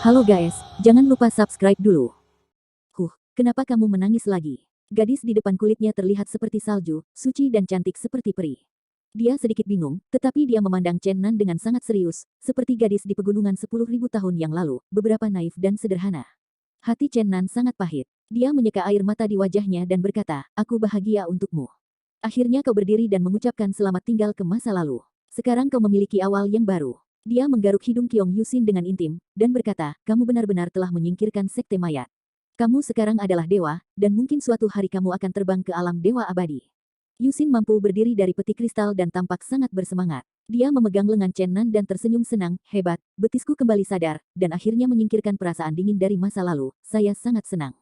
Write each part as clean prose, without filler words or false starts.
Halo guys, jangan lupa subscribe dulu. Kenapa kamu menangis lagi? Gadis di depan kulitnya terlihat seperti salju, suci dan cantik seperti peri. Dia sedikit bingung, tetapi dia memandang Chen Nan dengan sangat serius, seperti gadis di pegunungan 10.000 tahun yang lalu, beberapa naif dan sederhana. Hati Chen Nan sangat pahit. Dia menyeka air mata di wajahnya dan berkata, aku bahagia untukmu. Akhirnya kau berdiri dan mengucapkan selamat tinggal ke masa lalu. Sekarang kau memiliki awal yang baru. Dia menggaruk hidung Qiong Yusin dengan intim, dan berkata, kamu benar-benar telah menyingkirkan sekte mayat. Kamu sekarang adalah dewa, dan mungkin suatu hari kamu akan terbang ke alam dewa abadi. Yusin mampu berdiri dari peti kristal dan tampak sangat bersemangat. Dia memegang lengan Chen Nan dan tersenyum senang, hebat, betisku kembali sadar, dan akhirnya menyingkirkan perasaan dingin dari masa lalu, saya sangat senang.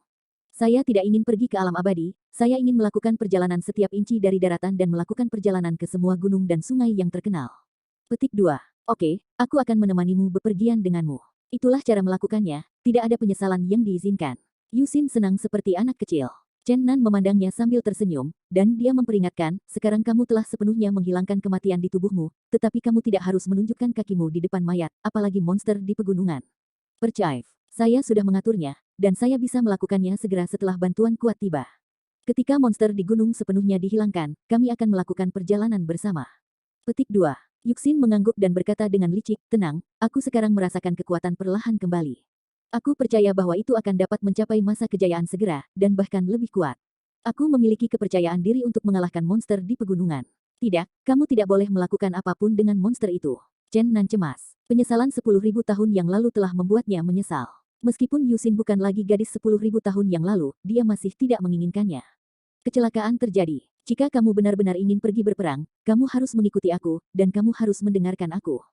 Saya tidak ingin pergi ke alam abadi, saya ingin melakukan perjalanan setiap inci dari daratan dan melakukan perjalanan ke semua gunung dan sungai yang terkenal. Petik 2. Oke, aku akan menemanimu bepergian denganmu. Itulah cara melakukannya, tidak ada penyesalan yang diizinkan. Yusin senang seperti anak kecil. Chen Nan memandangnya sambil tersenyum, dan dia memperingatkan, sekarang kamu telah sepenuhnya menghilangkan kematian di tubuhmu, tetapi kamu tidak harus menunjukkan kakimu di depan mayat, apalagi monster di pegunungan. Percaya, saya sudah mengaturnya, dan saya bisa melakukannya segera setelah bantuan kuat tiba. Ketika monster di gunung sepenuhnya dihilangkan, kami akan melakukan perjalanan bersama. Petik 2. Yuxin mengangguk dan berkata dengan licik, tenang, aku sekarang merasakan kekuatan perlahan kembali. Aku percaya bahwa itu akan dapat mencapai masa kejayaan segera, dan bahkan lebih kuat. Aku memiliki kepercayaan diri untuk mengalahkan monster di pegunungan. Tidak, kamu tidak boleh melakukan apapun dengan monster itu. Chen Nan cemas. Penyesalan 10.000 tahun yang lalu telah membuatnya menyesal. Meskipun Yuxin bukan lagi gadis 10.000 tahun yang lalu, dia masih tidak menginginkannya. Kecelakaan terjadi. Jika kamu benar-benar ingin pergi berperang, kamu harus mengikuti aku, dan kamu harus mendengarkan aku.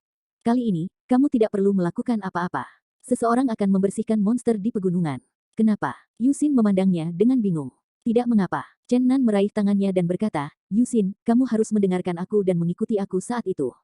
Kali ini, kamu tidak perlu melakukan apa-apa. Seseorang akan membersihkan monster di pegunungan. Kenapa? Yusin memandangnya dengan bingung. Tidak mengapa. Chen Nan meraih tangannya dan berkata, Yusin, kamu harus mendengarkan aku dan mengikuti aku saat itu.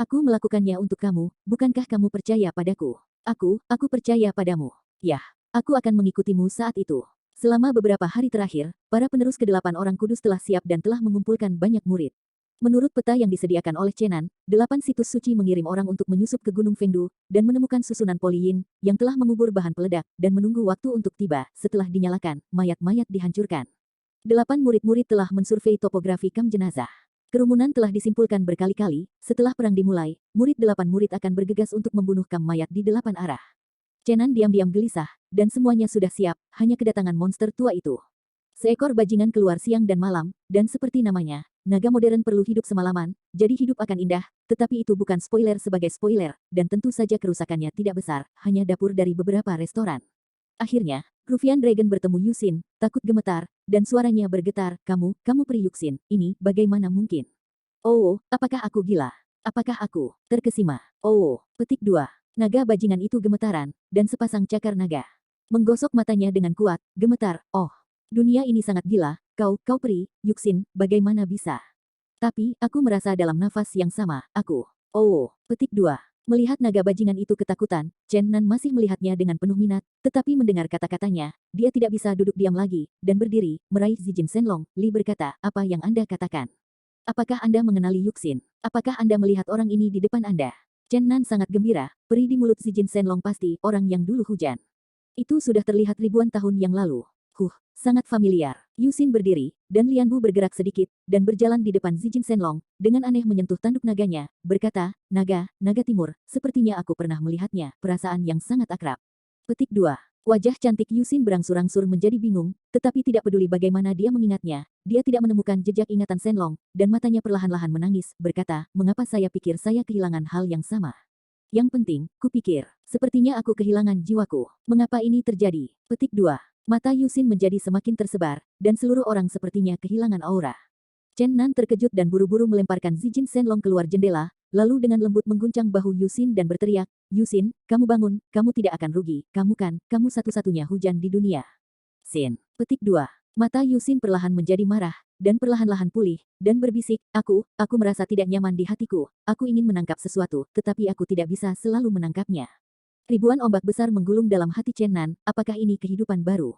Aku melakukannya untuk kamu, bukankah kamu percaya padaku? Aku percaya padamu. Yah, aku akan mengikutimu saat itu. Selama beberapa hari terakhir, para penerus ke-8 orang kudus telah siap dan telah mengumpulkan banyak murid. Menurut peta yang disediakan oleh Chen Nan, 8 situs suci mengirim orang untuk menyusup ke Gunung Fengdu, dan menemukan susunan Poliyin, yang telah mengubur bahan peledak, dan menunggu waktu untuk tiba. Setelah dinyalakan, mayat-mayat dihancurkan. 8 murid-murid telah mensurvei topografi kam jenazah. Kerumunan telah disimpulkan berkali-kali, setelah perang dimulai, 8 murid akan bergegas untuk membunuh kam mayat di 8 arah. Chen Nan diam-diam gelisah, dan semuanya sudah siap, hanya kedatangan monster tua itu. Seekor bajingan keluar siang dan malam, dan seperti namanya, naga modern perlu hidup semalaman, jadi hidup akan indah, tetapi itu bukan spoiler sebagai spoiler, dan tentu saja kerusakannya tidak besar, hanya dapur dari beberapa restoran. Akhirnya, Rufian Dragon bertemu Yusin, takut gemetar, dan suaranya bergetar, kamu peri Yuxin, ini bagaimana mungkin? Oh, apakah aku gila? Apakah aku terkesima? Oh, petik 2. Naga bajingan itu gemetaran, dan sepasang cakar naga menggosok matanya dengan kuat, gemetar, oh. Dunia ini sangat gila, kau peri, Yuxin, bagaimana bisa? Tapi, aku merasa dalam nafas yang sama, aku. Oh, petik 2. Melihat naga bajingan itu ketakutan, Chen Nan masih melihatnya dengan penuh minat, tetapi mendengar kata-katanya, dia tidak bisa duduk diam lagi, dan berdiri, meraih Zijin Shenlong. Li berkata, apa yang Anda katakan? Apakah Anda mengenali Yuxin? Apakah Anda melihat orang ini di depan Anda? Chen Nan sangat gembira, peri di mulut Zijin Shenlong pasti orang yang dulu hujan. Itu sudah terlihat ribuan tahun yang lalu. Sangat familiar. Yusin berdiri, dan Lianbu bergerak sedikit, dan berjalan di depan Zijin Shenlong, dengan aneh menyentuh tanduk naganya, berkata, naga timur, sepertinya aku pernah melihatnya, perasaan yang sangat akrab. Petik 2. Wajah cantik Yusin berangsur-angsur menjadi bingung, tetapi tidak peduli bagaimana dia mengingatnya, dia tidak menemukan jejak ingatan Shenlong, dan matanya perlahan-lahan menangis, berkata, mengapa saya pikir saya kehilangan hal yang sama? Yang penting, kupikir, sepertinya aku kehilangan jiwaku. Mengapa ini terjadi? Petik 2. Mata Yusin menjadi semakin tersebar, dan seluruh orang sepertinya kehilangan aura. Chen Nan terkejut dan buru-buru melemparkan Zijin Shenlong keluar jendela, lalu dengan lembut mengguncang bahu Yusin dan berteriak, Yusin, kamu bangun, kamu tidak akan rugi, kamu satu-satunya hujan di dunia. Sin. Petik 2. Mata Yusin perlahan menjadi marah, dan perlahan-lahan pulih, dan berbisik, aku merasa tidak nyaman di hatiku, aku ingin menangkap sesuatu, tetapi aku tidak bisa selalu menangkapnya. Ribuan ombak besar menggulung dalam hati Chen Nan, apakah ini kehidupan baru?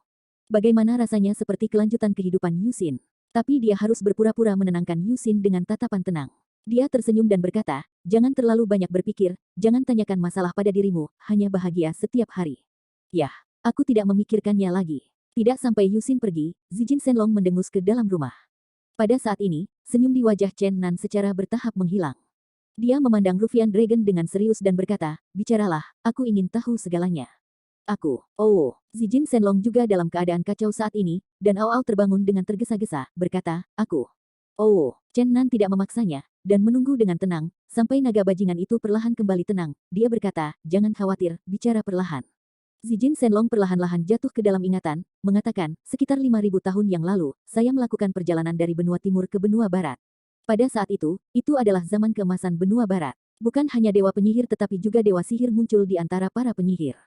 Bagaimana rasanya seperti kelanjutan kehidupan Yusin? Tapi dia harus berpura-pura menenangkan Yusin dengan tatapan tenang. Dia tersenyum dan berkata, jangan terlalu banyak berpikir, jangan tanyakan masalah pada dirimu, hanya bahagia setiap hari. Yah, aku tidak memikirkannya lagi. Tidak sampai Yusin pergi, Zijin Shenlong mendengus ke dalam rumah. Pada saat ini, senyum di wajah Chen Nan secara bertahap menghilang. Dia memandang Rufian Dragon dengan serius dan berkata, bicaralah, aku ingin tahu segalanya. Zijin Shenlong juga dalam keadaan kacau saat ini, dan Ao terbangun dengan tergesa-gesa, berkata, Chen Nan tidak memaksanya, dan menunggu dengan tenang, sampai naga bajingan itu perlahan kembali tenang. Dia berkata, jangan khawatir, bicara perlahan. Zijin Shenlong perlahan-lahan jatuh ke dalam ingatan, mengatakan, sekitar 5.000 tahun yang lalu, saya melakukan perjalanan dari benua timur ke benua barat. Pada saat itu adalah zaman keemasan benua barat. Bukan hanya dewa penyihir tetapi juga dewa sihir muncul di antara para penyihir.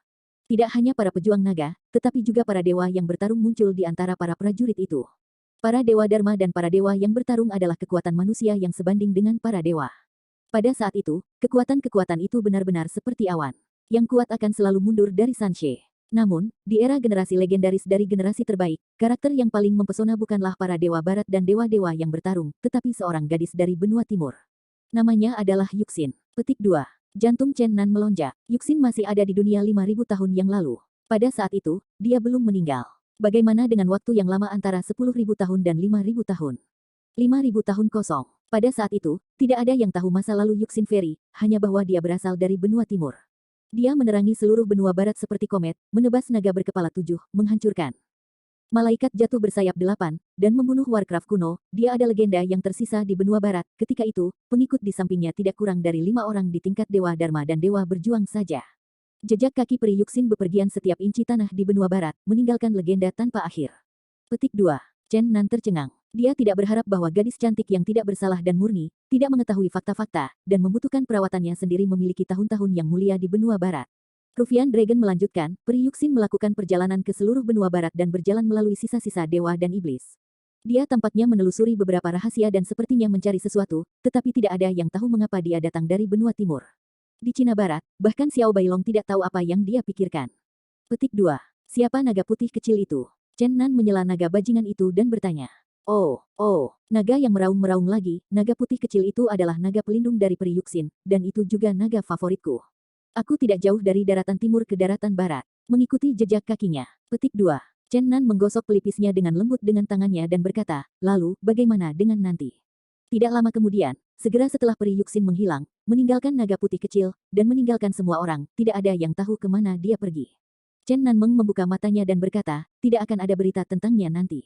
Tidak hanya para pejuang naga, tetapi juga para dewa yang bertarung muncul di antara para prajurit itu. Para dewa Dharma dan para dewa yang bertarung adalah kekuatan manusia yang sebanding dengan para dewa. Pada saat itu, kekuatan-kekuatan itu benar-benar seperti awan. Yang kuat akan selalu mundur dari Sanshe. Namun, di era generasi legendaris dari generasi terbaik, karakter yang paling mempesona bukanlah para dewa barat dan dewa-dewa yang bertarung, tetapi seorang gadis dari benua timur. Namanya adalah Yuxin. Petik 2. Jantung Chen Nan melonjak. Yuxin masih ada di dunia 5.000 tahun yang lalu. Pada saat itu, dia belum meninggal. Bagaimana dengan waktu yang lama antara 10.000 tahun dan 5.000 tahun? 5.000 tahun kosong. Pada saat itu, tidak ada yang tahu masa lalu Yuxin Fairy, hanya bahwa dia berasal dari benua timur. Dia menerangi seluruh benua barat seperti komet, menebas naga berkepala 7, menghancurkan malaikat jatuh bersayap 8, dan membunuh Warcraft kuno. Dia ada legenda yang tersisa di benua barat. Ketika itu, pengikut di sampingnya tidak kurang dari 5 orang di tingkat dewa Dharma dan dewa berjuang saja. Jejak kaki peri Yuxin bepergian setiap inci tanah di benua barat, meninggalkan legenda tanpa akhir. Petik 2. Chen Nan tercengang. Dia tidak berharap bahwa gadis cantik yang tidak bersalah dan murni, tidak mengetahui fakta-fakta, dan membutuhkan perawatannya sendiri memiliki tahun-tahun yang mulia di benua barat. Rufian Dragon melanjutkan, peri Yuxin melakukan perjalanan ke seluruh benua barat dan berjalan melalui sisa-sisa dewa dan iblis. Dia tampaknya menelusuri beberapa rahasia dan sepertinya mencari sesuatu, tetapi tidak ada yang tahu mengapa dia datang dari benua timur. Di Cina Barat, bahkan Xiao Bailong tidak tahu apa yang dia pikirkan. Petik 2. Siapa naga putih kecil itu? Chen Nan menyela naga bajingan itu dan bertanya. Naga yang meraung-meraung lagi, naga putih kecil itu adalah naga pelindung dari peri Yuxin, dan itu juga naga favoritku. Aku tidak jauh dari daratan timur ke daratan barat. Mengikuti jejak kakinya. Petik 2. Chen Nan menggosok pelipisnya dengan lembut dengan tangannya dan berkata, lalu, bagaimana dengan nanti? Tidak lama kemudian, segera setelah peri Yuxin menghilang, meninggalkan naga putih kecil, dan meninggalkan semua orang, tidak ada yang tahu kemana dia pergi. Chen Nanmeng membuka matanya dan berkata, tidak akan ada berita tentangnya nanti.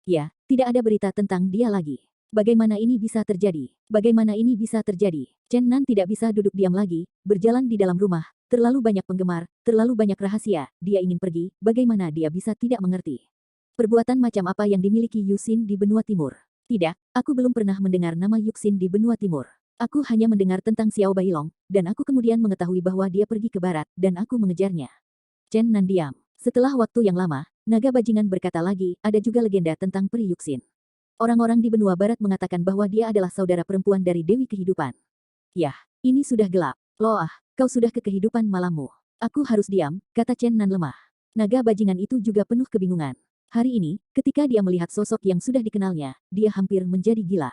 Ya, tidak ada berita tentang dia lagi. Bagaimana ini bisa terjadi? Bagaimana ini bisa terjadi? Chen Nan tidak bisa duduk diam lagi, berjalan di dalam rumah, terlalu banyak penggemar, terlalu banyak rahasia, dia ingin pergi, bagaimana dia bisa tidak mengerti? Perbuatan macam apa yang dimiliki Yuxin di benua timur? Tidak, aku belum pernah mendengar nama Yuxin di benua timur. Aku hanya mendengar tentang Xiao Bailong, dan aku kemudian mengetahui bahwa dia pergi ke barat, dan aku mengejarnya. Chen Nan diam. Setelah waktu yang lama, naga bajingan berkata lagi, ada juga legenda tentang peri Yuxin. Orang-orang di benua barat mengatakan bahwa dia adalah saudara perempuan dari Dewi Kehidupan. Yah, ini sudah gelap. Loah, kau sudah ke kehidupan malammu. Aku harus diam, kata Chen Nan lemah. Naga bajingan itu juga penuh kebingungan. Hari ini, ketika dia melihat sosok yang sudah dikenalnya, dia hampir menjadi gila.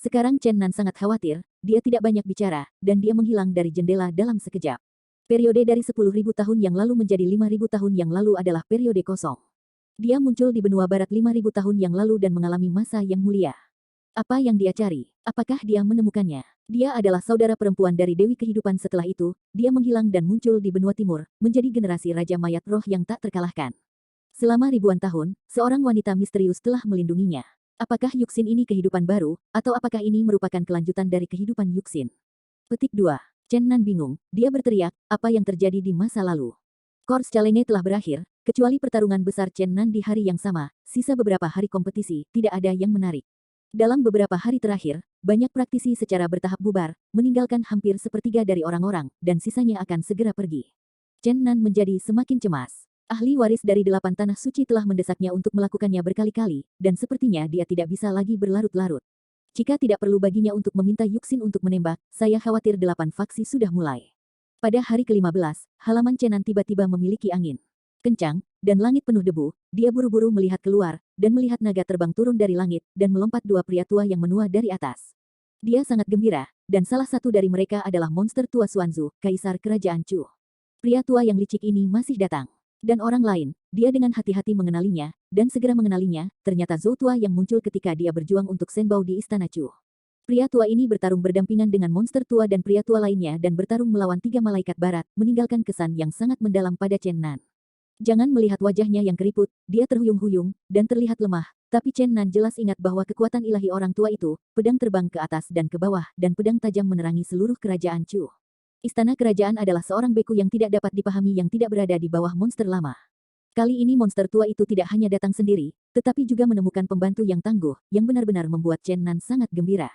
Sekarang Chen Nan sangat khawatir, dia tidak banyak bicara, dan dia menghilang dari jendela dalam sekejap. Periode dari 10.000 tahun yang lalu menjadi 5.000 tahun yang lalu adalah periode kosong. Dia muncul di benua barat 5.000 tahun yang lalu dan mengalami masa yang mulia. Apa yang dia cari? Apakah dia menemukannya? Dia adalah saudara perempuan dari Dewi Kehidupan. Setelah itu, dia menghilang dan muncul di benua timur, menjadi generasi Raja Mayat Roh yang tak terkalahkan. Selama ribuan tahun, seorang wanita misterius telah melindunginya. Apakah Yuxin ini kehidupan baru, atau apakah ini merupakan kelanjutan dari kehidupan Yuxin? Petik 2. Chen Nan bingung, dia berteriak, apa yang terjadi di masa lalu? Course Challenge telah berakhir, kecuali pertarungan besar Chen Nan di hari yang sama, sisa beberapa hari kompetisi, tidak ada yang menarik. Dalam beberapa hari terakhir, banyak praktisi secara bertahap bubar, meninggalkan hampir sepertiga dari orang-orang, dan sisanya akan segera pergi. Chen Nan menjadi semakin cemas. Ahli waris dari 8 tanah suci telah mendesaknya untuk melakukannya berkali-kali, dan sepertinya dia tidak bisa lagi berlarut-larut. Jika tidak perlu baginya untuk meminta Yuxin untuk menembak, saya khawatir 8 faksi sudah mulai. Pada hari ke-15, halaman Chen Nan tiba-tiba memiliki angin kencang, dan langit penuh debu. Dia buru-buru melihat keluar, dan melihat naga terbang turun dari langit, dan melompat 2 pria tua yang menua dari atas. Dia sangat gembira, dan salah satu dari mereka adalah monster tua Xuanzu, kaisar kerajaan Chu. Pria tua yang licik ini masih datang. Dan orang lain, dia dengan hati-hati mengenalinya, dan segera mengenalinya, ternyata Zhou tua yang muncul ketika dia berjuang untuk Shenbao di Istana Chu. Pria tua ini bertarung berdampingan dengan monster tua dan pria tua lainnya dan bertarung melawan 3 malaikat barat, meninggalkan kesan yang sangat mendalam pada Chen Nan. Jangan melihat wajahnya yang keriput, dia terhuyung-huyung, dan terlihat lemah, tapi Chen Nan jelas ingat bahwa kekuatan ilahi orang tua itu, pedang terbang ke atas dan ke bawah, dan pedang tajam menerangi seluruh kerajaan Chu. Istana kerajaan adalah seorang beku yang tidak dapat dipahami yang tidak berada di bawah monster lama. Kali ini monster tua itu tidak hanya datang sendiri, tetapi juga menemukan pembantu yang tangguh, yang benar-benar membuat Chen Nan sangat gembira.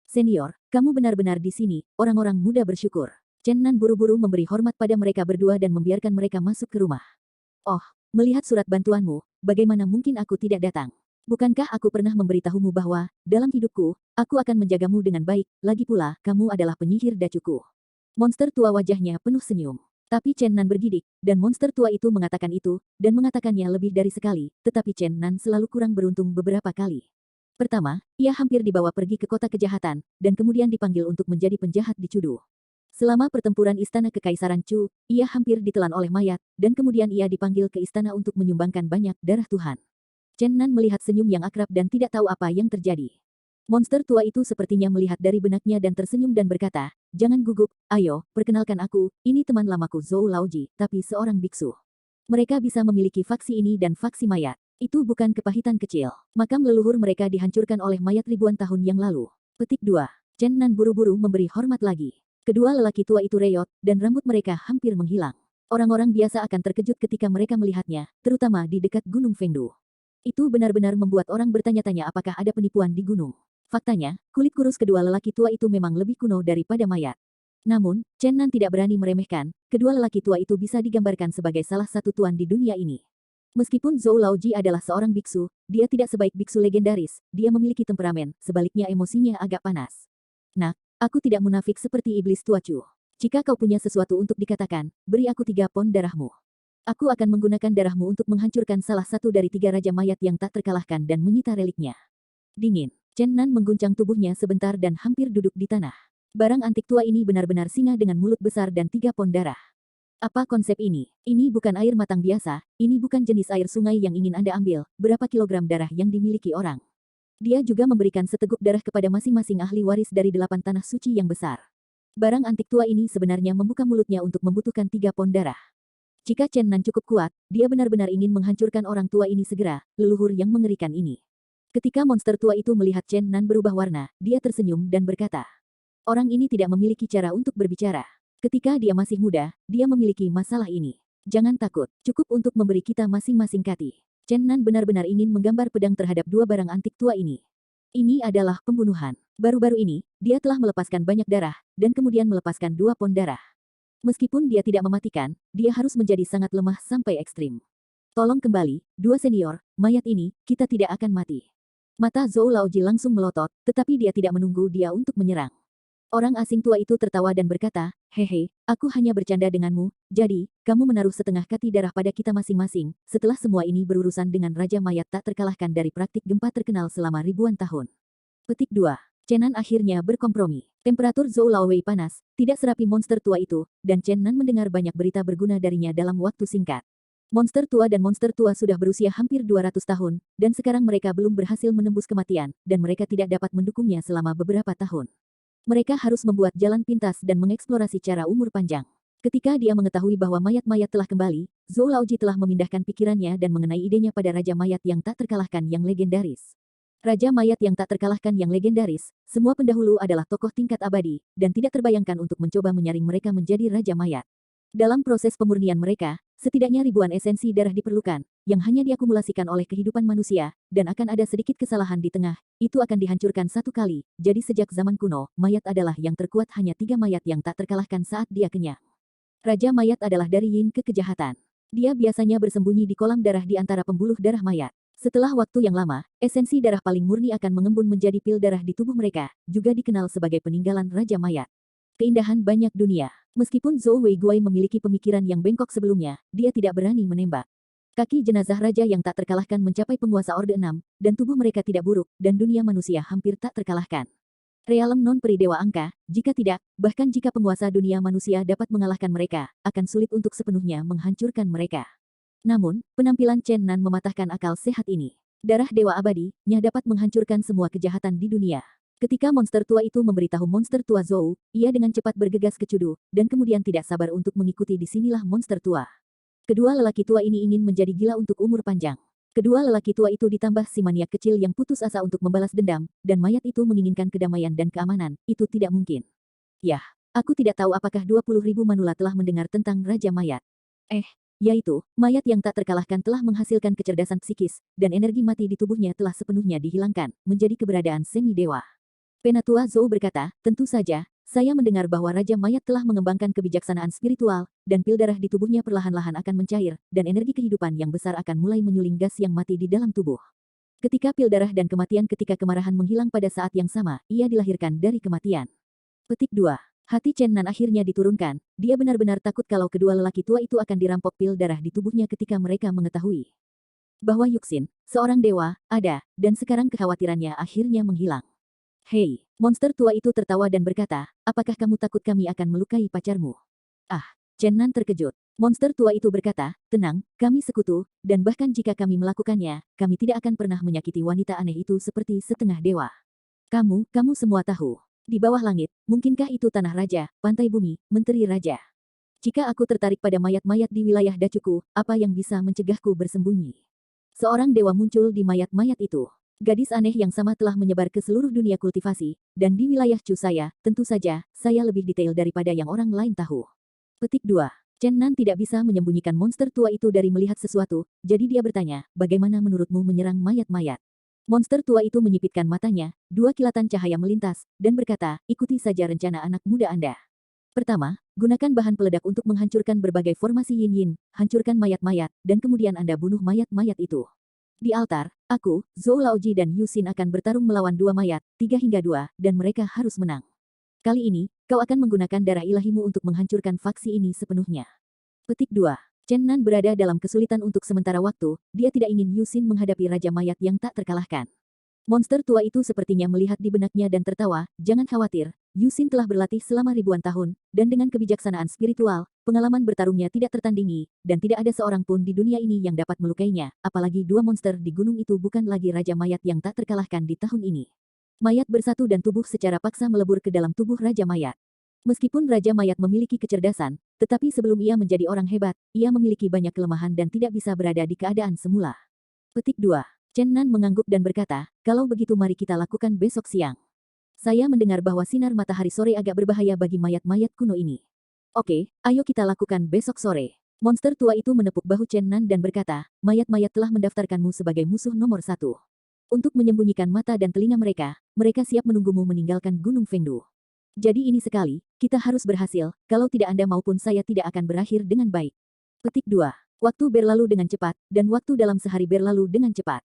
Senior, kamu benar-benar di sini, orang-orang muda bersyukur. Chen Nan buru-buru memberi hormat pada mereka berdua dan membiarkan mereka masuk ke rumah. Oh, melihat surat bantuanmu, bagaimana mungkin aku tidak datang? Bukankah aku pernah memberitahumu bahwa, dalam hidupku, aku akan menjagamu dengan baik, lagi pula, kamu adalah penyihir dacuku. Monster tua wajahnya penuh senyum. Tapi Chen Nan bergidik, dan monster tua itu mengatakan itu, dan mengatakannya lebih dari sekali, tetapi Chen Nan selalu kurang beruntung beberapa kali. Pertama, ia hampir dibawa pergi ke kota kejahatan, dan kemudian dipanggil untuk menjadi penjahat di Chudu. Selama pertempuran Istana Kekaisaran Chu, ia hampir ditelan oleh mayat, dan kemudian ia dipanggil ke istana untuk menyumbangkan banyak darah Tuhan. Chen Nan melihat senyum yang akrab dan tidak tahu apa yang terjadi. Monster tua itu sepertinya melihat dari benaknya dan tersenyum dan berkata, "Jangan gugup, ayo, perkenalkan aku, ini teman lamaku Zhou Laoji, tapi seorang biksu. Mereka bisa memiliki faksi ini dan faksi mayat. Itu bukan kepahitan kecil. Makam leluhur mereka dihancurkan oleh mayat ribuan tahun yang lalu." Petik 2. Chen Nan buru-buru memberi hormat lagi. Kedua lelaki tua itu reyot, dan rambut mereka hampir menghilang. Orang-orang biasa akan terkejut ketika mereka melihatnya, terutama di dekat Gunung Fengdu. Itu benar-benar membuat orang bertanya-tanya apakah ada penipuan di gunung. Faktanya, kulit kurus kedua lelaki tua itu memang lebih kuno daripada mayat. Namun, Chen Nan tidak berani meremehkan, kedua lelaki tua itu bisa digambarkan sebagai salah satu tuan di dunia ini. Meskipun Zhou Laoji adalah seorang biksu, dia tidak sebaik biksu legendaris, dia memiliki temperamen, sebaliknya emosinya agak panas. Nak, aku tidak munafik seperti iblis tua Chu. Jika kau punya sesuatu untuk dikatakan, beri aku 3 pon darahmu. Aku akan menggunakan darahmu untuk menghancurkan salah satu dari 3 raja mayat yang tak terkalahkan dan menyita reliknya. Dingin. Chen Nan mengguncang tubuhnya sebentar dan hampir duduk di tanah. Barang antik tua ini benar-benar singa dengan mulut besar dan 3 pon darah. Apa konsep ini? Ini bukan air matang biasa, ini bukan jenis air sungai yang ingin Anda ambil, berapa kilogram darah yang dimiliki orang. Dia juga memberikan seteguk darah kepada masing-masing ahli waris dari 8 tanah suci yang besar. Barang antik tua ini sebenarnya membuka mulutnya untuk membutuhkan 3 pon darah. Jika Chen Nan cukup kuat, dia benar-benar ingin menghancurkan orang tua ini segera, leluhur yang mengerikan ini. Ketika monster tua itu melihat Chen Nan berubah warna, dia tersenyum dan berkata, "Orang ini tidak memiliki cara untuk berbicara. Ketika dia masih muda, dia memiliki masalah ini. Jangan takut, cukup untuk memberi kita masing-masing kati." Chen Nan benar-benar ingin menggambar pedang terhadap 2 barang antik tua ini. Ini adalah pembunuhan. Baru-baru ini, dia telah melepaskan banyak darah, dan kemudian melepaskan 2 pon darah. Meskipun dia tidak mematikan, dia harus menjadi sangat lemah sampai ekstrim. Tolong kembali, 2 senior, mayat ini, kita tidak akan mati. Mata Zhou Laoji langsung melotot, tetapi dia tidak menunggu dia untuk menyerang. Orang asing tua itu tertawa dan berkata, "Hehe, aku hanya bercanda denganmu, jadi, kamu menaruh setengah kati darah pada kita masing-masing, setelah semua ini berurusan dengan Raja Mayat tak terkalahkan dari praktik gempa terkenal selama ribuan tahun." Petik 2. Chen Nan akhirnya berkompromi. Temperatur Zhou Laowei panas, tidak serapi monster tua itu, dan Chen Nan mendengar banyak berita berguna darinya dalam waktu singkat. Monster tua dan monster tua sudah berusia hampir 200 tahun, dan sekarang mereka belum berhasil menembus kematian, dan mereka tidak dapat mendukungnya selama beberapa tahun. Mereka harus membuat jalan pintas dan mengeksplorasi cara umur panjang. Ketika dia mengetahui bahwa mayat-mayat telah kembali, Zhou Laoji telah memindahkan pikirannya dan mengenai idenya pada Raja Mayat yang tak terkalahkan yang legendaris. Raja Mayat yang tak terkalahkan yang legendaris, semua pendahulu adalah tokoh tingkat abadi, dan tidak terbayangkan untuk mencoba menyaring mereka menjadi Raja Mayat. Dalam proses pemurnian mereka, setidaknya ribuan esensi darah diperlukan, yang hanya diakumulasikan oleh kehidupan manusia, dan akan ada sedikit kesalahan di tengah, itu akan dihancurkan satu kali. Jadi sejak zaman kuno, mayat adalah yang terkuat, hanya 3 mayat yang tak terkalahkan saat dia kenyang. Raja Mayat adalah dari Yin ke kejahatan. Dia biasanya bersembunyi di kolam darah di antara pembuluh darah mayat. Setelah waktu yang lama, esensi darah paling murni akan mengembun menjadi pil darah di tubuh mereka, juga dikenal sebagai peninggalan Raja Mayat. Keindahan banyak dunia. Meskipun Zhou Weiguai memiliki pemikiran yang bengkok sebelumnya, dia tidak berani menembak. Kaki jenazah raja yang tak terkalahkan mencapai penguasa Orde 6, dan tubuh mereka tidak buruk, dan dunia manusia hampir tak terkalahkan. Realem non-peri Dewa Angka, jika tidak, bahkan jika penguasa dunia manusia dapat mengalahkan mereka, akan sulit untuk sepenuhnya menghancurkan mereka. Namun, penampilan Chen Nan mematahkan akal sehat ini. Darah Dewa Abadi, Nya dapat menghancurkan semua kejahatan di dunia. Ketika monster tua itu memberitahu monster tua Zhou, ia dengan cepat bergegas ke Cudu, dan kemudian tidak sabar untuk mengikuti disinilah monster tua. Kedua lelaki tua ini ingin menjadi gila untuk umur panjang. Kedua lelaki tua itu ditambah si maniak kecil yang putus asa untuk membalas dendam, dan mayat itu menginginkan kedamaian dan keamanan, itu tidak mungkin. Yah, aku tidak tahu apakah 20.000 manula telah mendengar tentang Raja Mayat. Yaitu, mayat yang tak terkalahkan telah menghasilkan kecerdasan psikis, dan energi mati di tubuhnya telah sepenuhnya dihilangkan, menjadi keberadaan semi-dewa. Penatua Zhou berkata, tentu saja, saya mendengar bahwa Raja Mayat telah mengembangkan kebijaksanaan spiritual, dan pil darah di tubuhnya perlahan-lahan akan mencair, dan energi kehidupan yang besar akan mulai menyuling gas yang mati di dalam tubuh. Ketika pil darah dan kematian ketika kemarahan menghilang pada saat yang sama, ia dilahirkan dari kematian. Petik 2. Hati Chen Nan akhirnya diturunkan, dia benar-benar takut kalau kedua lelaki tua itu akan dirampok pil darah di tubuhnya ketika mereka mengetahui bahwa Yuxin, seorang dewa, ada, dan sekarang kekhawatirannya akhirnya menghilang. Hei, monster tua itu tertawa dan berkata, apakah kamu takut kami akan melukai pacarmu? Ah, Chen Nan terkejut. Monster tua itu berkata, tenang, kami sekutu, dan bahkan jika kami melakukannya, kami tidak akan pernah menyakiti wanita aneh itu seperti setengah dewa. Kamu semua tahu. Di bawah langit, mungkinkah itu tanah raja, pantai bumi, menteri raja? Jika aku tertarik pada mayat-mayat di wilayah dacuku, apa yang bisa mencegahku bersembunyi? Seorang dewa muncul di mayat-mayat itu. Gadis aneh yang sama telah menyebar ke seluruh dunia kultivasi, dan di wilayah Chu saya, tentu saja, saya lebih detail daripada yang orang lain tahu. Petik 2. Chen Nan tidak bisa menyembunyikan monster tua itu dari melihat sesuatu, jadi dia bertanya, bagaimana menurutmu menyerang mayat-mayat? Monster tua itu menyipitkan matanya, dua kilatan cahaya melintas, dan berkata, ikuti saja rencana anak muda Anda. Pertama, gunakan bahan peledak untuk menghancurkan berbagai formasi yin-yin, hancurkan mayat-mayat, dan kemudian Anda bunuh mayat-mayat itu. Di altar, aku, Zhou Laoji dan Yu Xin akan bertarung melawan dua mayat, 3 hingga 2, dan mereka harus menang. Kali ini, kau akan menggunakan darah ilahimu untuk menghancurkan faksi ini sepenuhnya. Petik 2. Chen Nan berada dalam kesulitan untuk sementara waktu, dia tidak ingin Yu Xin menghadapi Raja Mayat yang tak terkalahkan. Monster tua itu sepertinya melihat di benaknya dan tertawa, jangan khawatir, Yu Xin telah berlatih selama ribuan tahun, dan dengan kebijaksanaan spiritual, pengalaman bertarungnya tidak tertandingi, dan tidak ada seorang pun di dunia ini yang dapat melukainya, apalagi dua monster di gunung itu bukan lagi Raja Mayat yang tak terkalahkan di tahun ini. Mayat bersatu dan tubuh secara paksa melebur ke dalam tubuh Raja Mayat. Meskipun Raja Mayat memiliki kecerdasan, tetapi sebelum ia menjadi orang hebat, ia memiliki banyak kelemahan dan tidak bisa berada di keadaan semula. Petik 2. Chen Nan mengangguk dan berkata, kalau begitu mari kita lakukan besok siang. Saya mendengar bahwa sinar matahari sore agak berbahaya bagi mayat-mayat kuno ini. Oke, ayo kita lakukan besok sore. Monster tua itu menepuk bahu Chen Nan dan berkata, mayat-mayat telah mendaftarkanmu sebagai musuh nomor 1. Untuk menyembunyikan mata dan telinga mereka, mereka siap menunggumu meninggalkan Gunung Fengdu. Jadi ini sekali, kita harus berhasil, kalau tidak Anda maupun saya tidak akan berakhir dengan baik. Petik 2. Waktu berlalu dengan cepat, dan waktu dalam sehari berlalu dengan cepat.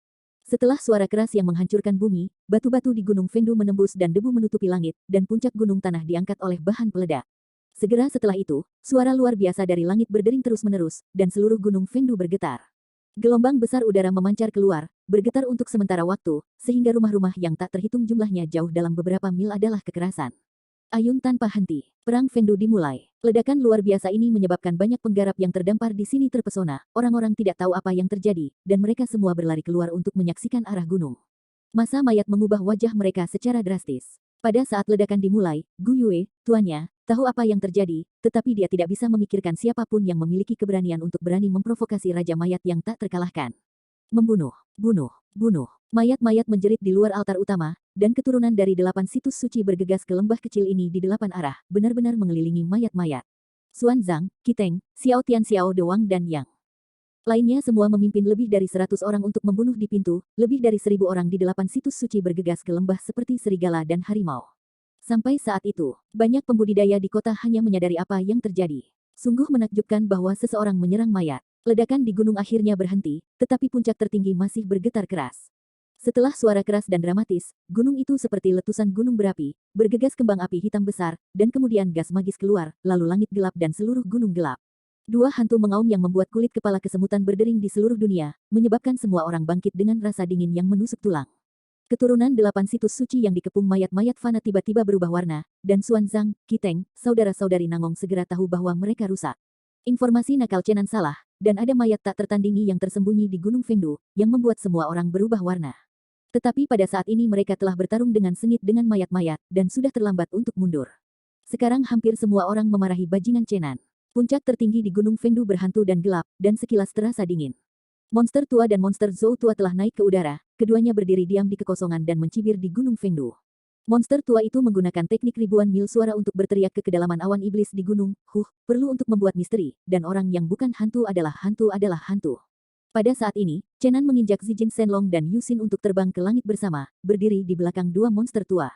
Setelah suara keras yang menghancurkan bumi, batu-batu di Gunung Fengdu menembus dan debu menutupi langit, dan puncak gunung tanah diangkat oleh bahan peledak. Segera setelah itu, suara luar biasa dari langit berdering terus-menerus, dan seluruh Gunung Fengdu bergetar. Gelombang besar udara memancar keluar, bergetar untuk sementara waktu, sehingga rumah-rumah yang tak terhitung jumlahnya jauh dalam beberapa mil adalah kekerasan. Ayun tanpa henti, perang Fengdu dimulai. Ledakan luar biasa ini menyebabkan banyak penggarap yang terdampar di sini terpesona. Orang-orang tidak tahu apa yang terjadi, dan mereka semua berlari keluar untuk menyaksikan arah gunung. Masa mayat mengubah wajah mereka secara drastis. Pada saat ledakan dimulai, Gu Yue, tuannya, tahu apa yang terjadi, tetapi dia tidak bisa memikirkan siapapun yang memiliki keberanian untuk berani memprovokasi Raja Mayat yang tak terkalahkan. Membunuh, bunuh, bunuh. Mayat-mayat menjerit di luar altar utama, dan keturunan dari 8 situs suci bergegas ke lembah kecil ini di 8 arah, benar-benar mengelilingi mayat-mayat. Xuan Zhang, Kiteng, Xiao Tian Xiao Doang dan Yang lainnya semua memimpin lebih dari 100 orang untuk membunuh di pintu, lebih dari 1.000 orang di 8 situs suci bergegas ke lembah seperti serigala dan harimau. Sampai saat itu, banyak pembudidaya di kota hanya menyadari apa yang terjadi. Sungguh menakjubkan bahwa seseorang menyerang mayat. Ledakan di gunung akhirnya berhenti, tetapi puncak tertinggi masih bergetar keras. Setelah suara keras dan dramatis, gunung itu seperti letusan gunung berapi, bergegas kembang api hitam besar, dan kemudian gas magis keluar, lalu langit gelap dan seluruh gunung gelap. Dua hantu mengaum yang membuat kulit kepala kesemutan berdering di seluruh dunia, menyebabkan semua orang bangkit dengan rasa dingin yang menusuk tulang. Keturunan 8 situs suci yang dikepung mayat-mayat fana tiba-tiba berubah warna, dan Xuanzang, Kiteng, saudara-saudari Nangong segera tahu bahwa mereka rusak. Informasi nakal Chenan salah, dan ada mayat tak tertandingi yang tersembunyi di Gunung Fengdu, yang membuat semua orang berubah warna. Tetapi pada saat ini mereka telah bertarung dengan sengit dengan mayat-mayat, dan sudah terlambat untuk mundur. Sekarang hampir semua orang memarahi bajingan Chenan. Puncak tertinggi di Gunung Fengdu berhantu dan gelap, dan sekilas terasa dingin. Monster tua dan monster Zhou tua telah naik ke udara, keduanya berdiri diam di kekosongan dan mencibir di Gunung Fengdu. Monster tua itu menggunakan teknik ribuan mil suara untuk berteriak ke kedalaman awan iblis di gunung, perlu untuk membuat misteri, dan orang yang bukan hantu adalah hantu adalah hantu. Pada saat ini, Chenan menginjak Zijin Shenlong dan Yusin untuk terbang ke langit bersama, berdiri di belakang dua monster tua.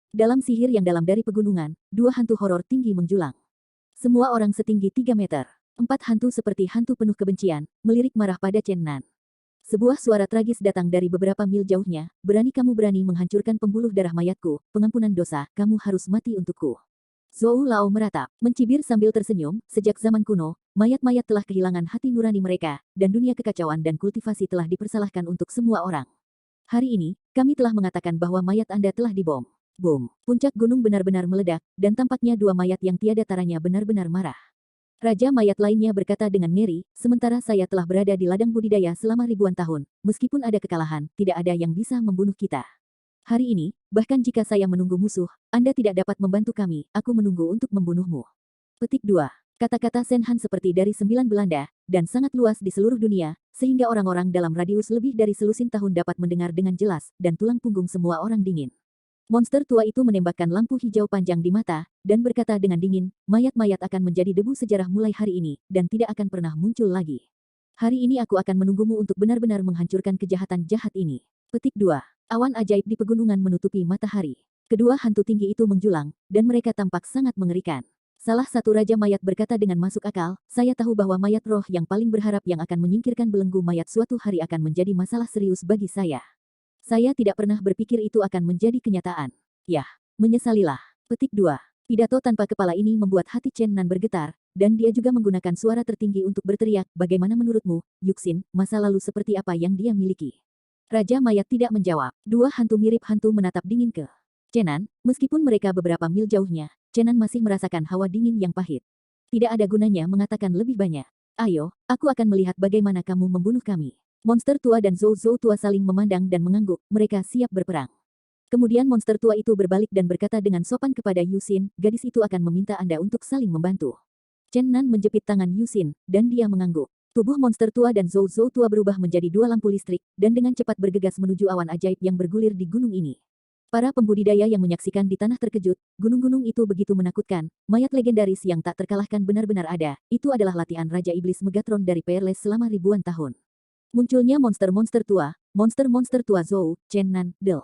Dalam sihir yang dalam dari pegunungan, dua hantu horor tinggi menjulang. Semua orang setinggi 3 meter. 4 hantu seperti hantu penuh kebencian, melirik marah pada Chenan. Sebuah suara tragis datang dari beberapa mil jauhnya, berani kamu berani menghancurkan pembuluh darah mayatku, pengampunan dosa, kamu harus mati untukku. Zhou Lao meratap, mencibir sambil tersenyum, sejak zaman kuno, mayat-mayat telah kehilangan hati nurani mereka, dan dunia kekacauan dan kultivasi telah dipersalahkan untuk semua orang. Hari ini, kami telah mengatakan bahwa mayat Anda telah dibom. Bom, puncak gunung benar-benar meledak, dan tampaknya dua mayat yang tiada taranya benar-benar marah. Raja mayat lainnya berkata dengan ngeri, sementara saya telah berada di ladang budidaya selama ribuan tahun, meskipun ada kekalahan, tidak ada yang bisa membunuh kita. Hari ini, bahkan jika saya menunggu musuh, Anda tidak dapat membantu kami, aku menunggu untuk membunuhmu. Petik 2. Kata-kata Senhan seperti dari 9 Belanda, dan sangat luas di seluruh dunia, sehingga orang-orang dalam radius lebih dari selusin tahun dapat mendengar dengan jelas, dan tulang punggung semua orang dingin. Monster tua itu menembakkan lampu hijau panjang di mata, dan berkata dengan dingin, mayat-mayat akan menjadi debu sejarah mulai hari ini, dan tidak akan pernah muncul lagi. Hari ini aku akan menunggumu untuk benar-benar menghancurkan kejahatan jahat ini. Petik 2. Awan ajaib di pegunungan menutupi matahari. Kedua hantu tinggi itu menjulang, dan mereka tampak sangat mengerikan. Salah satu raja mayat berkata dengan masuk akal, saya tahu bahwa mayat roh yang paling berharap yang akan menyingkirkan belenggu mayat suatu hari akan menjadi masalah serius bagi saya. Saya tidak pernah berpikir itu akan menjadi kenyataan. Yah, menyesalilah. Petik 2. Pidato tanpa kepala ini membuat hati Chen Nan bergetar, dan dia juga menggunakan suara tertinggi untuk berteriak, bagaimana menurutmu, Yuxin, masa lalu seperti apa yang dia miliki? Raja mayat tidak menjawab. Dua hantu mirip hantu menatap dingin ke Chen Nan, meskipun mereka beberapa mil jauhnya, Chen Nan masih merasakan hawa dingin yang pahit. Tidak ada gunanya mengatakan lebih banyak. Ayo, aku akan melihat bagaimana kamu membunuh kami. Monster tua dan Zhou tua saling memandang dan mengangguk, mereka siap berperang. Kemudian monster tua itu berbalik dan berkata dengan sopan kepada Yusin, gadis itu akan meminta Anda untuk saling membantu. Chen Nan menjepit tangan Yusin, dan dia mengangguk. Tubuh monster tua dan Zhou tua berubah menjadi dua lampu listrik, dan dengan cepat bergegas menuju awan ajaib yang bergulir di gunung ini. Para pembudidaya yang menyaksikan di tanah terkejut, gunung-gunung itu begitu menakutkan, mayat legendaris yang tak terkalahkan benar-benar ada, itu adalah latihan Raja Iblis Megatron dari Peerless selama ribuan tahun. Munculnya monster-monster tua Zhou, Chen Nan, Del.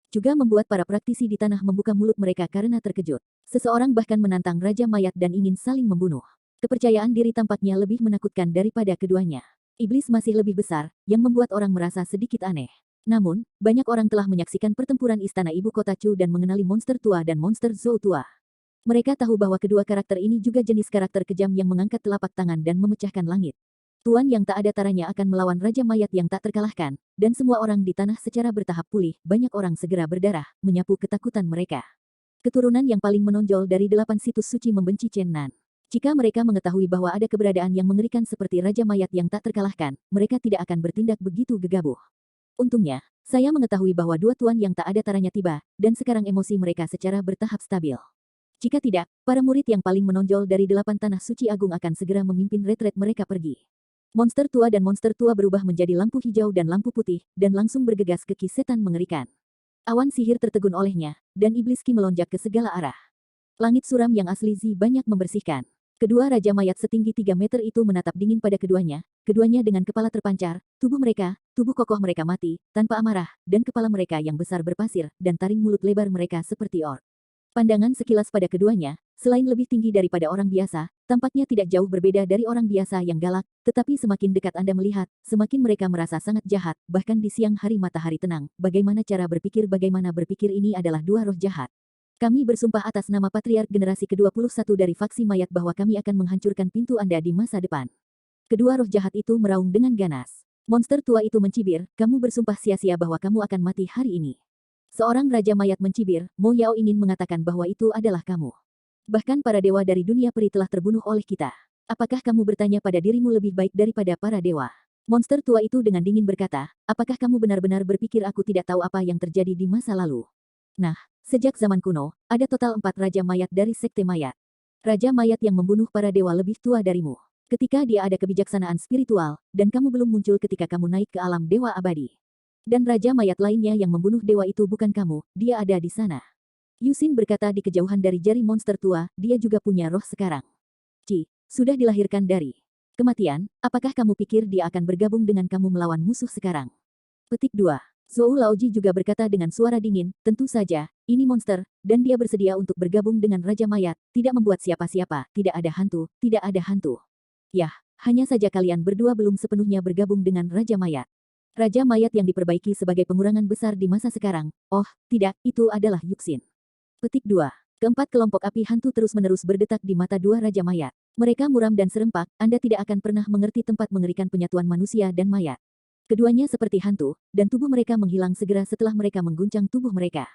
Juga membuat para praktisi di tanah membuka mulut mereka karena terkejut. Seseorang bahkan menantang Raja Mayat dan ingin saling membunuh. Kepercayaan diri tampaknya lebih menakutkan daripada keduanya. Iblis masih lebih besar, yang membuat orang merasa sedikit aneh. Namun, banyak orang telah menyaksikan pertempuran istana ibu kota Chu dan mengenali monster tua dan monster Zhou tua. Mereka tahu bahwa kedua karakter ini juga jenis karakter kejam yang mengangkat telapak tangan dan memecahkan langit. Tuan yang tak ada taranya akan melawan Raja Mayat yang tak terkalahkan, dan semua orang di tanah secara bertahap pulih, banyak orang segera berdarah, menyapu ketakutan mereka. Keturunan yang paling menonjol dari 8 situs suci membenci Chen Nan. Jika mereka mengetahui bahwa ada keberadaan yang mengerikan seperti Raja Mayat yang tak terkalahkan, mereka tidak akan bertindak begitu gegabah. Untungnya, saya mengetahui bahwa dua tuan yang tak ada taranya tiba, dan sekarang emosi mereka secara bertahap stabil. Jika tidak, para murid yang paling menonjol dari 8 tanah suci agung akan segera memimpin retret mereka pergi. Monster tua dan monster tua berubah menjadi lampu hijau dan lampu putih, dan langsung bergegas ke Ki Setan mengerikan. Awan sihir tertegun olehnya, dan iblis Ki melonjak ke segala arah. Langit suram yang asli Zi banyak membersihkan. Kedua raja mayat setinggi 3 meter itu menatap dingin pada keduanya dengan kepala terpancar, tubuh kokoh mereka mati, tanpa amarah, dan kepala mereka yang besar berpasir, dan taring mulut lebar mereka seperti ork. Pandangan sekilas pada keduanya, selain lebih tinggi daripada orang biasa, tampaknya tidak jauh berbeda dari orang biasa yang galak, tetapi semakin dekat Anda melihat, semakin mereka merasa sangat jahat, bahkan di siang hari matahari tenang, bagaimana berpikir ini adalah dua roh jahat. Kami bersumpah atas nama Patriark generasi ke-21 dari faksi mayat bahwa kami akan menghancurkan pintu Anda di masa depan. Kedua roh jahat itu meraung dengan ganas. Monster tua itu mencibir, kamu bersumpah sia-sia bahwa kamu akan mati hari ini. Seorang Raja Mayat mencibir, Mo Yao ingin mengatakan bahwa itu adalah kamu. Bahkan para dewa dari dunia peri telah terbunuh oleh kita. Apakah kamu bertanya pada dirimu lebih baik daripada para dewa? Monster tua itu dengan dingin berkata, apakah kamu benar-benar berpikir aku tidak tahu apa yang terjadi di masa lalu? Nah, sejak zaman kuno, ada total 4 Raja Mayat dari Sekte Mayat. Raja Mayat yang membunuh para dewa lebih tua darimu. Ketika dia ada kebijaksanaan spiritual, dan kamu belum muncul ketika kamu naik ke alam dewa abadi. Dan Raja Mayat lainnya yang membunuh dewa itu bukan kamu, dia ada di sana. Yusin berkata di kejauhan dari jari monster tua, dia juga punya roh sekarang. Sudah dilahirkan dari kematian, apakah kamu pikir dia akan bergabung dengan kamu melawan musuh sekarang? Petik 2. Zhou Laoji juga berkata dengan suara dingin, tentu saja, ini monster, dan dia bersedia untuk bergabung dengan Raja Mayat, tidak membuat siapa-siapa, tidak ada hantu, tidak ada hantu. Yah, hanya saja kalian berdua belum sepenuhnya bergabung dengan Raja Mayat. Raja Mayat yang diperbaiki sebagai pengurangan besar di masa sekarang, oh, tidak, itu adalah Yuxin. Petik 2. Keempat kelompok api hantu terus-menerus berdetak di mata dua Raja Mayat. Mereka muram dan serempak, Anda tidak akan pernah mengerti tempat mengerikan penyatuan manusia dan mayat. Keduanya seperti hantu, dan tubuh mereka menghilang segera setelah mereka mengguncang tubuh mereka.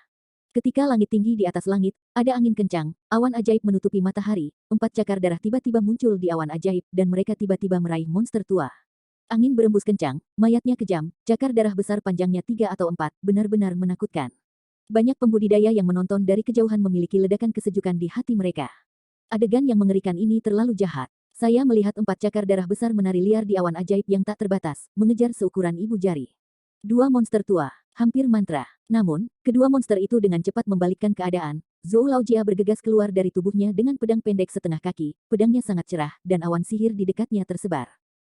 Ketika langit tinggi di atas langit, ada angin kencang, awan ajaib menutupi matahari, 4 cakar darah tiba-tiba muncul di awan ajaib, dan mereka tiba-tiba meraih monster tua. Angin berembus kencang, mayatnya kejam, cakar darah besar panjangnya 3 atau 4, benar-benar menakutkan. Banyak pembudidaya yang menonton dari kejauhan memiliki ledakan kesejukan di hati mereka. Adegan yang mengerikan ini terlalu jahat. Saya melihat 4 cakar darah besar menari liar di awan ajaib yang tak terbatas, mengejar seukuran ibu jari. Dua monster tua, hampir mantra. Namun, kedua monster itu dengan cepat membalikkan keadaan. Zhou Laojia bergegas keluar dari tubuhnya dengan pedang pendek setengah kaki, pedangnya sangat cerah, dan awan sihir di dekatnya tersebar.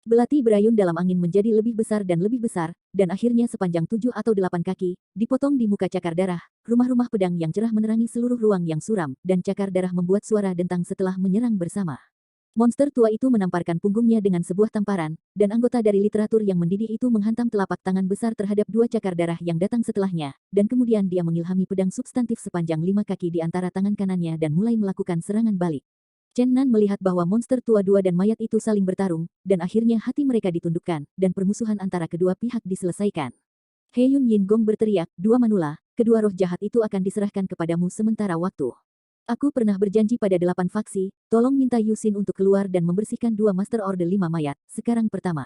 Belati berayun dalam angin menjadi lebih besar, dan akhirnya sepanjang 7 atau 8 kaki, dipotong di muka cakar darah, rumah-rumah pedang yang cerah menerangi seluruh ruang yang suram, dan cakar darah membuat suara dentang setelah menyerang bersama. Monster tua itu menamparkan punggungnya dengan sebuah tamparan, dan anggota dari literatur yang mendidih itu menghantam telapak tangan besar terhadap 2 cakar darah yang datang setelahnya, dan kemudian dia mengilhami pedang substantif sepanjang 5 kaki di antara tangan kanannya dan mulai melakukan serangan balik. Chen Nan melihat bahwa monster tua dua dan mayat itu saling bertarung, dan akhirnya hati mereka ditundukkan, dan permusuhan antara kedua pihak diselesaikan. He Yun Yin Gong berteriak, dua manula, kedua roh jahat itu akan diserahkan kepadamu sementara waktu. Aku pernah berjanji pada 8 faksi, tolong minta Yusin untuk keluar dan membersihkan 2 Master Order 5 mayat, sekarang pertama.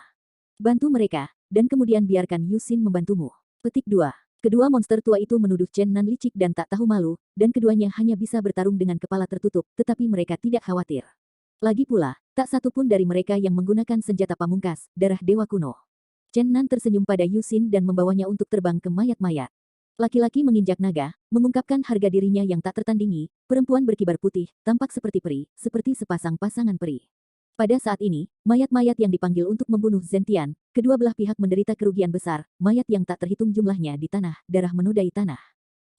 Bantu mereka, dan kemudian biarkan Yusin membantumu. Petik 2. Kedua monster tua itu menuduh Chen Nan licik dan tak tahu malu, dan keduanya hanya bisa bertarung dengan kepala tertutup, tetapi mereka tidak khawatir. Lagi pula, tak satu pun dari mereka yang menggunakan senjata pamungkas, darah dewa kuno. Chen Nan tersenyum pada Yusin dan membawanya untuk terbang ke mayat-mayat. Laki-laki menginjak naga, mengungkapkan harga dirinya yang tak tertandingi, perempuan berkibar putih, tampak seperti peri, seperti sepasang pasangan peri. Pada saat ini, mayat-mayat yang dipanggil untuk membunuh Zentian, kedua belah pihak menderita kerugian besar, mayat yang tak terhitung jumlahnya di tanah, darah menodai tanah.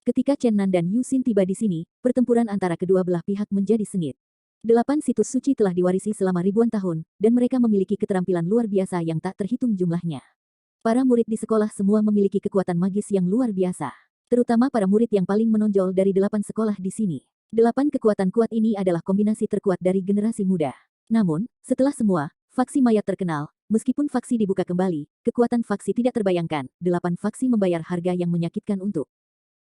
Ketika Chen Nan dan Yusin tiba di sini, pertempuran antara kedua belah pihak menjadi sengit. 8 situs suci telah diwarisi selama ribuan tahun, dan mereka memiliki keterampilan luar biasa yang tak terhitung jumlahnya. Para murid di sekolah semua memiliki kekuatan magis yang luar biasa. Terutama para murid yang paling menonjol dari 8 sekolah di sini. 8 kekuatan kuat ini adalah kombinasi terkuat dari generasi muda. Namun, setelah semua, faksi mayat terkenal, meskipun faksi dibuka kembali, kekuatan faksi tidak terbayangkan, 8 faksi membayar harga yang menyakitkan untuk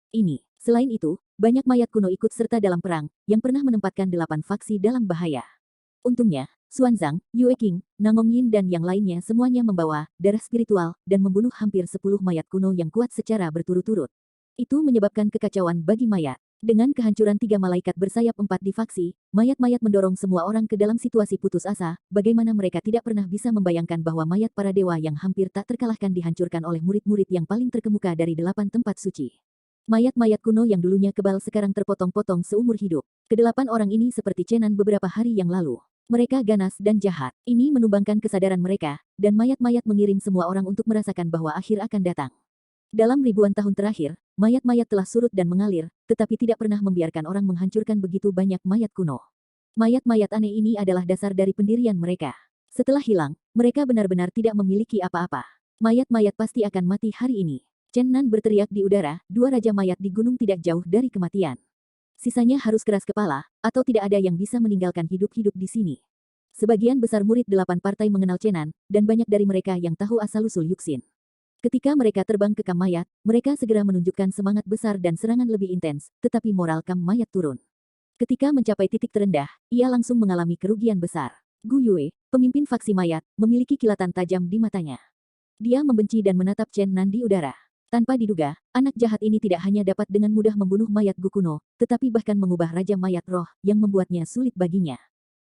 ini. Selain itu, banyak mayat kuno ikut serta dalam perang, yang pernah menempatkan 8 faksi dalam bahaya. Untungnya, Xuanzang, Yue Qing, Nangong Yin dan yang lainnya semuanya membawa darah spiritual dan membunuh hampir 10 mayat kuno yang kuat secara berturut-turut. Itu menyebabkan kekacauan bagi mayat. Dengan kehancuran 3 malaikat bersayap 4 di faksi, mayat-mayat mendorong semua orang ke dalam situasi putus asa, bagaimana mereka tidak pernah bisa membayangkan bahwa mayat para dewa yang hampir tak terkalahkan dihancurkan oleh murid-murid yang paling terkemuka dari 8 tempat suci. Mayat-mayat kuno yang dulunya kebal sekarang terpotong-potong seumur hidup. Kedelapan orang ini seperti Chen Nan beberapa hari yang lalu. Mereka ganas dan jahat. Ini menumbangkan kesadaran mereka, dan mayat-mayat mengirim semua orang untuk merasakan bahwa akhir akan datang. Dalam ribuan tahun terakhir, mayat-mayat telah surut dan mengalir, tetapi tidak pernah membiarkan orang menghancurkan begitu banyak mayat kuno. Mayat-mayat aneh ini adalah dasar dari pendirian mereka. Setelah hilang, mereka benar-benar tidak memiliki apa-apa. Mayat-mayat pasti akan mati hari ini. Chen Nan berteriak di udara, 2 raja mayat di gunung tidak jauh dari kematian. Sisanya harus keras kepala, atau tidak ada yang bisa meninggalkan hidup-hidup di sini. Sebagian besar murid 8 partai mengenal Chen Nan, dan banyak dari mereka yang tahu asal-usul Yuxin. Ketika mereka terbang ke kam mayat, mereka segera menunjukkan semangat besar dan serangan lebih intens, tetapi moral kam mayat turun. Ketika mencapai titik terendah, ia langsung mengalami kerugian besar. Gu Yue, pemimpin faksi mayat, memiliki kilatan tajam di matanya. Dia membenci dan menatap Chen Nan di udara. Tanpa diduga, anak jahat ini tidak hanya dapat dengan mudah membunuh mayat Gu kuno, tetapi bahkan mengubah Raja Mayat Roh, yang membuatnya sulit baginya.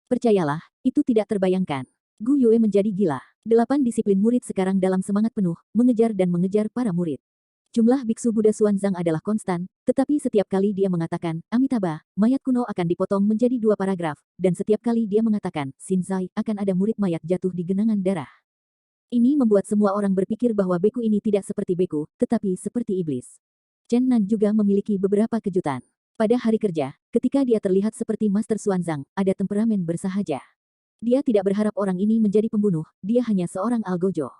Percayalah, itu tidak terbayangkan. Gu Yue menjadi gila. 8 disiplin murid sekarang dalam semangat penuh, mengejar dan mengejar para murid. Jumlah biksu Buddha Xuanzang adalah konstan, tetapi setiap kali dia mengatakan, Amitabha, mayat kuno akan dipotong menjadi 2 paragraf, dan setiap kali dia mengatakan, Xinzai, akan ada murid mayat jatuh di genangan darah. Ini membuat semua orang berpikir bahwa beku ini tidak seperti beku, tetapi seperti iblis. Chen Nan juga memiliki beberapa kejutan. Pada hari kerja, ketika dia terlihat seperti Master Xuanzang, ada temperamen bersahaja. Dia tidak berharap orang ini menjadi pembunuh, dia hanya seorang algojo.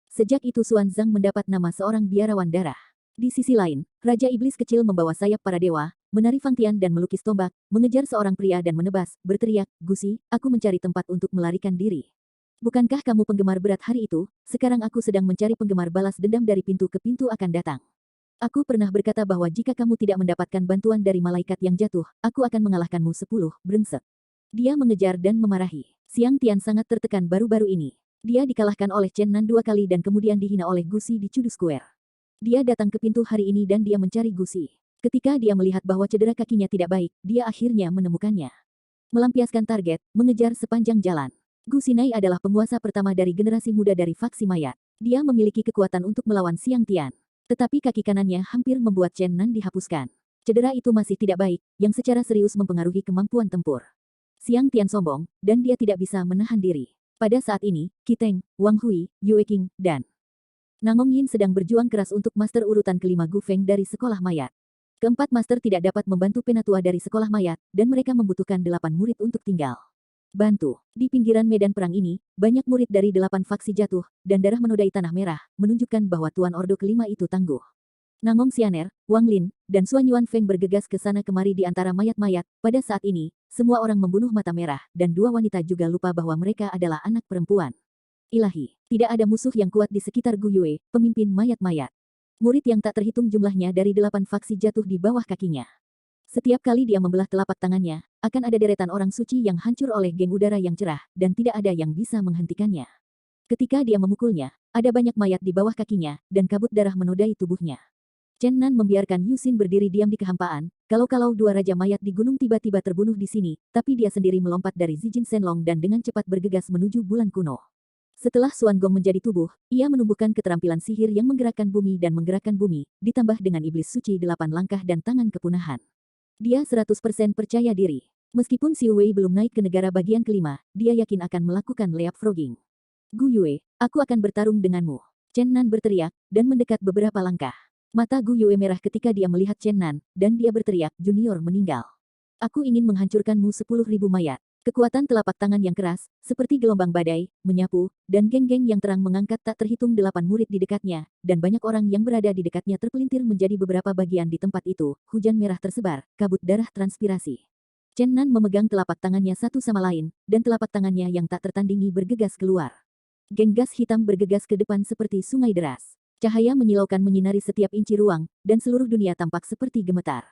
Sejak itu Xuanzang mendapat nama seorang biarawan darah. Di sisi lain, Raja Iblis kecil membawa sayap para dewa, menari fangtian dan melukis tombak, mengejar seorang pria dan menebas, berteriak, Gusi, aku mencari tempat untuk melarikan diri. Bukankah kamu penggemar berat hari itu? Sekarang aku sedang mencari penggemar balas dendam dari pintu ke pintu akan datang. Aku pernah berkata bahwa jika kamu tidak mendapatkan bantuan dari malaikat yang jatuh, aku akan mengalahkanmu 10, brengsek. Dia mengejar dan memarahi. Xiang Tian sangat tertekan baru-baru ini. Dia dikalahkan oleh Chen Nan 2 kali dan kemudian dihina oleh Gusi di Chudu Square. Dia datang ke pintu hari ini dan dia mencari Gusi. Ketika dia melihat bahwa cedera kakinya tidak baik, dia akhirnya menemukannya. Melampiaskan target, mengejar sepanjang jalan. Gu Xinai adalah penguasa pertama dari generasi muda dari faksi mayat. Dia memiliki kekuatan untuk melawan Xiang Tian. Tetapi kaki kanannya hampir membuat Chen Nan dihapuskan. Cedera itu masih tidak baik, yang secara serius mempengaruhi kemampuan tempur. Xiang Tian sombong, dan dia tidak bisa menahan diri. Pada saat ini, Qi Teng, Wang Hui, Yue Qing, dan Nangong Yin sedang berjuang keras untuk master urutan kelima Gu Feng dari sekolah mayat. Keempat master tidak dapat membantu penatua dari sekolah mayat, dan mereka membutuhkan 8 murid untuk tinggal. Bantu. Di pinggiran medan perang ini, banyak murid dari 8 faksi jatuh, dan darah menodai tanah merah, menunjukkan bahwa Tuan Ordo kelima itu tangguh. Nangong Xianer, Wang Lin, dan Xuan Yuan Feng bergegas ke sana kemari di antara mayat-mayat. Pada saat ini, semua orang membunuh mata merah, dan 2 wanita juga lupa bahwa mereka adalah anak perempuan. Ilahi, tidak ada musuh yang kuat di sekitar Gu Yue, pemimpin mayat-mayat. Murid yang tak terhitung jumlahnya dari 8 faksi jatuh di bawah kakinya. Setiap kali dia membelah telapak tangannya, akan ada deretan orang suci yang hancur oleh geng udara yang cerah, dan tidak ada yang bisa menghentikannya. Ketika dia memukulnya, ada banyak mayat di bawah kakinya, dan kabut darah menodai tubuhnya. Chen Nan membiarkan Yu Xin berdiri diam di kehampaan, kalau-kalau 2 raja mayat di gunung tiba-tiba terbunuh di sini, tapi dia sendiri melompat dari Zijin Shenlong dan dengan cepat bergegas menuju bulan kuno. Setelah Xuan Gong menjadi tubuh, ia menumbuhkan keterampilan sihir yang menggerakkan bumi dan menggerakkan bumi, ditambah dengan iblis suci 8 langkah dan tangan kepunahan. Dia 100% percaya diri. Meskipun Xiu Wei belum naik ke negara bagian kelima, dia yakin akan melakukan leapfrogging. Gu Yue, aku akan bertarung denganmu. Chen Nan berteriak, dan mendekat beberapa langkah. Mata Gu Yue merah ketika dia melihat Chen Nan, dan dia berteriak, junior meninggal. Aku ingin menghancurkanmu 10.000 mayat. Kekuatan telapak tangan yang keras, seperti gelombang badai, menyapu, dan geng-geng yang terang mengangkat tak terhitung 8 murid di dekatnya, dan banyak orang yang berada di dekatnya terpelintir menjadi beberapa bagian di tempat itu, hujan merah tersebar, kabut darah transpirasi. Chen Nan memegang telapak tangannya satu sama lain, dan telapak tangannya yang tak tertandingi bergegas keluar. Geng gas hitam bergegas ke depan seperti sungai deras. Cahaya menyilaukan menyinari setiap inci ruang, dan seluruh dunia tampak seperti gemetar.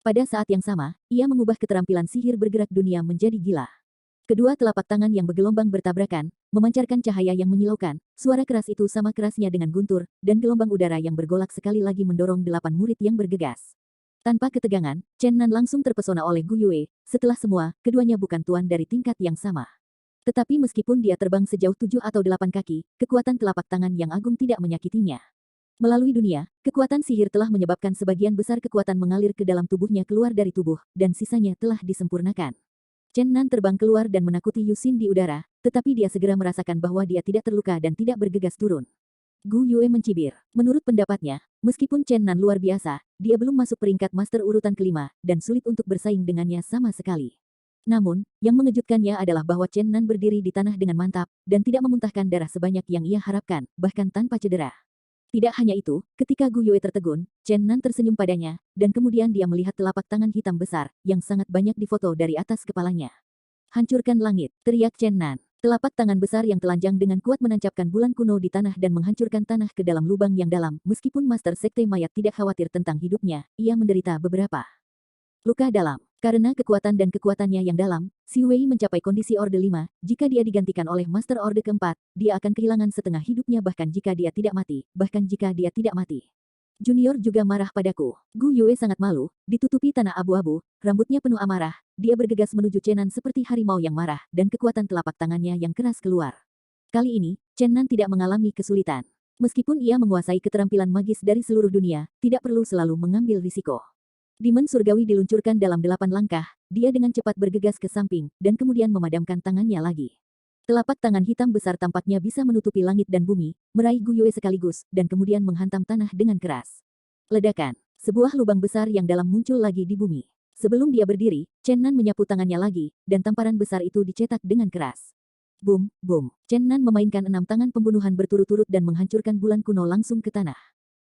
Pada saat yang sama, ia mengubah keterampilan sihir bergerak dunia menjadi gila. Kedua telapak tangan yang bergelombang bertabrakan, memancarkan cahaya yang menyilaukan, suara keras itu sama kerasnya dengan guntur, dan gelombang udara yang bergolak sekali lagi mendorong 8 murid yang bergegas. Tanpa ketegangan, Chen Nan langsung terpesona oleh Gu Yue, setelah semua, keduanya bukan tuan dari tingkat yang sama. Tetapi meskipun dia terbang sejauh 7 atau 8 kaki, kekuatan telapak tangan yang agung tidak menyakitinya. Melalui dunia, kekuatan sihir telah menyebabkan sebagian besar kekuatan mengalir ke dalam tubuhnya keluar dari tubuh, dan sisanya telah disempurnakan. Chen Nan terbang keluar dan menakuti Yu Xin di udara, tetapi dia segera merasakan bahwa dia tidak terluka dan tidak bergegas turun. Gu Yue mencibir. Menurut pendapatnya, meskipun Chen Nan luar biasa, dia belum masuk peringkat master urutan kelima, dan sulit untuk bersaing dengannya sama sekali. Namun, yang mengejutkannya adalah bahwa Chen Nan berdiri di tanah dengan mantap, dan tidak memuntahkan darah sebanyak yang ia harapkan, bahkan tanpa cedera. Tidak hanya itu, ketika Gu Yue tertegun, Chen Nan tersenyum padanya, dan kemudian dia melihat telapak tangan hitam besar, yang sangat banyak difoto dari atas kepalanya. Hancurkan langit, teriak Chen Nan. Telapak tangan besar yang telanjang dengan kuat menancapkan bulan kuno di tanah dan menghancurkan tanah ke dalam lubang yang dalam. Meskipun Master Sekte Mayat tidak khawatir tentang hidupnya, ia menderita beberapa luka dalam. Karena kekuatan dan kekuatannya yang dalam, Si Wei mencapai kondisi Orde 5. Jika dia digantikan oleh Master Orde keempat, dia akan kehilangan setengah hidupnya bahkan jika dia tidak mati. Junior juga marah padaku. Gu Yue sangat malu, ditutupi tanah abu-abu, rambutnya penuh amarah, dia bergegas menuju Chen Nan seperti harimau yang marah, dan kekuatan telapak tangannya yang keras keluar. Kali ini, Chen Nan tidak mengalami kesulitan. Meskipun ia menguasai keterampilan magis dari seluruh dunia, tidak perlu selalu mengambil risiko. Demon surgawi diluncurkan dalam 8 langkah, dia dengan cepat bergegas ke samping, dan kemudian memadamkan tangannya lagi. Telapak tangan hitam besar tampaknya bisa menutupi langit dan bumi, meraih Gu Yue sekaligus, dan kemudian menghantam tanah dengan keras. Ledakan. Sebuah lubang besar yang dalam muncul lagi di bumi. Sebelum dia berdiri, Chen Nan menyapu tangannya lagi, dan tamparan besar itu dicetak dengan keras. Boom, boom. Chen Nan memainkan 6 tangan pembunuhan berturut-turut dan menghancurkan bulan kuno langsung ke tanah.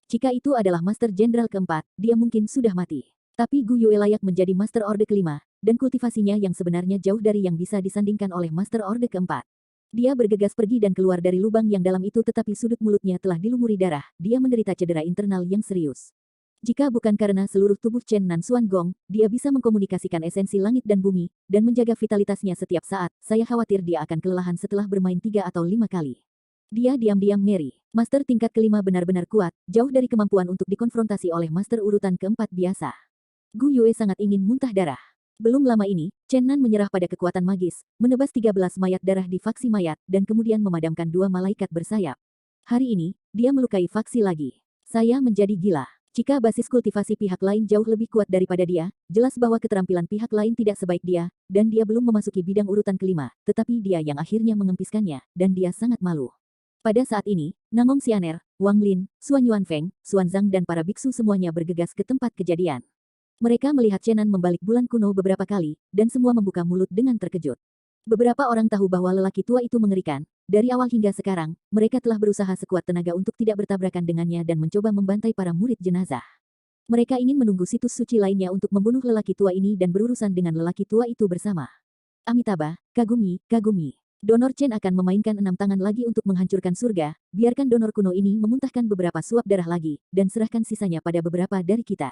Jika itu adalah Master Jenderal keempat, dia mungkin sudah mati. Tapi Gu Yue layak menjadi Master Orde kelima, dan kultivasinya yang sebenarnya jauh dari yang bisa disandingkan oleh Master Orde keempat. Dia bergegas pergi dan keluar dari lubang yang dalam itu tetapi sudut mulutnya telah dilumuri darah, dia menderita cedera internal yang serius. Jika bukan karena seluruh tubuh Chen Nan Xuan Gong, dia bisa mengkomunikasikan esensi langit dan bumi, dan menjaga vitalitasnya setiap saat, saya khawatir dia akan kelelahan setelah bermain 3 atau 5 kali. Dia diam-diam ngeri. Master tingkat kelima benar-benar kuat, jauh dari kemampuan untuk dikonfrontasi oleh Master urutan keempat biasa. Gu Yue sangat ingin muntah darah. Belum lama ini, Chen Nan menyerah pada kekuatan magis, menebas 13 mayat darah di faksi mayat, dan kemudian memadamkan 2 malaikat bersayap. Hari ini, dia melukai faksi lagi. Saya menjadi gila. Jika basis kultivasi pihak lain jauh lebih kuat daripada dia, jelas bahwa keterampilan pihak lain tidak sebaik dia, dan dia belum memasuki bidang urutan kelima, tetapi dia yang akhirnya mengempiskannya, dan dia sangat malu. Pada saat ini, Nangong Xianer, Wang Lin, Xuan Yuanfeng, Xuan Zhang dan para biksu semuanya bergegas ke tempat kejadian. Mereka melihat Chen Nan membalik bulan kuno beberapa kali, dan semua membuka mulut dengan terkejut. Beberapa orang tahu bahwa lelaki tua itu mengerikan. Dari awal hingga sekarang, mereka telah berusaha sekuat tenaga untuk tidak bertabrakan dengannya dan mencoba membantai para murid jenazah. Mereka ingin menunggu situs suci lainnya untuk membunuh lelaki tua ini dan berurusan dengan lelaki tua itu bersama. Amitabha, Kagumi, Kagumi. Donor Chen akan memainkan 6 tangan lagi untuk menghancurkan surga, biarkan donor kuno ini memuntahkan beberapa suap darah lagi, dan serahkan sisanya pada beberapa dari kita.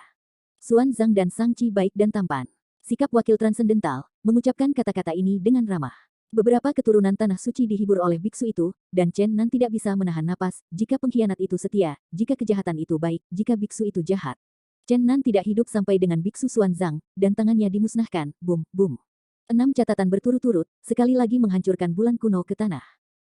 Xuan Zhang dan Sang Qi baik dan tampan. Sikap wakil transendental, mengucapkan kata-kata ini dengan ramah. Beberapa keturunan tanah suci dihibur oleh biksu itu, dan Chen Nan tidak bisa menahan napas, jika pengkhianat itu setia, jika kejahatan itu baik, jika biksu itu jahat. Chen Nan tidak hidup sampai dengan biksu Xuan Zhang, dan tangannya dimusnahkan, boom, boom. 6 catatan berturut-turut, sekali lagi menghancurkan bulan kuno ke tanah.